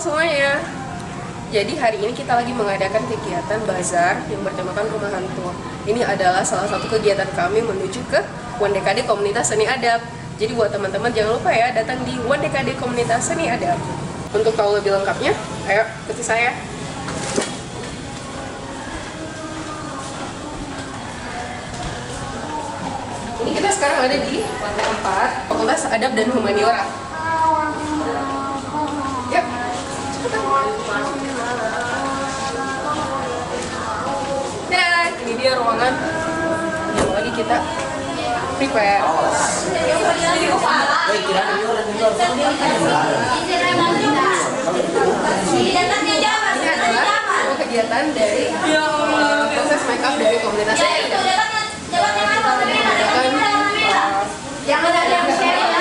semuanya. Jadi hari ini kita lagi mengadakan kegiatan bazar yang bertemakan rumah hantu. Ini adalah salah satu kegiatan kami menuju ke WDKD Komunitas Seni Adab. Jadi buat teman-teman jangan lupa ya datang di WDKD Komunitas Seni Adab. Untuk tahu lebih lengkapnya, ayo ikuti saya. Ini kita sekarang ada di lantai 4, Fakultas Adab dan Humaniora. Yuk, cepetan. Dan ini dia ruangan yang lagi kita prepare. Ini adalah kegiatan dari proses makeup dari komunitas ini. Jangan ada yang share ya.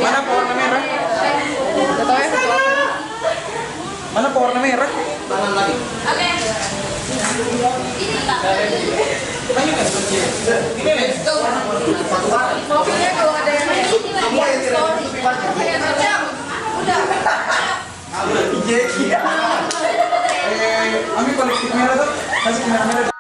Mana pewarna merah? Gak tau ya satu apa. Mana pewarna merah? Tangan lagi. Oke. Pokoknya kalau ada yang Iya. Ambil kolektif merah tuh. Kasih merah-merah.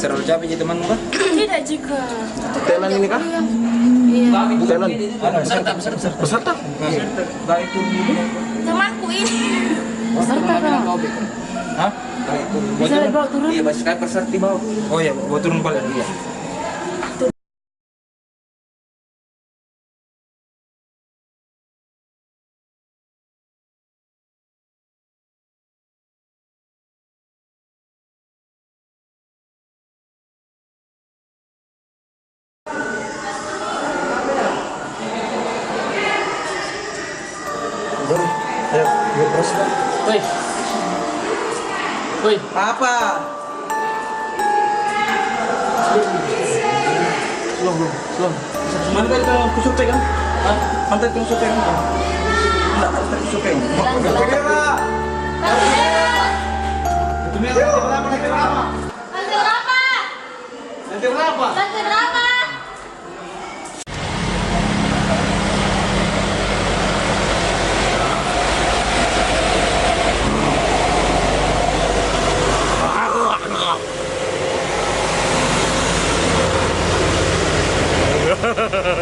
terlalu capek jadi teman Mbak? Tidak juga. Tenan ini kah? Iya. Tenan. Peserta. Peserta? Temanku ini. Peserta kan? Hah? Bisa dibawa turun? Iya, masih kayak peserta bawa. Oh iya, bawa turun balik dia. Ayo, gue terus Pak. Woi. Woi. Apa? Belum. Mana tadi tuh kusupnya kan? Hah? Mana tadi tuh kusupnya kan? Enggak, ada tadi kusupnya. Lantai berapa? Lantai berapa? Ha ha ha ha.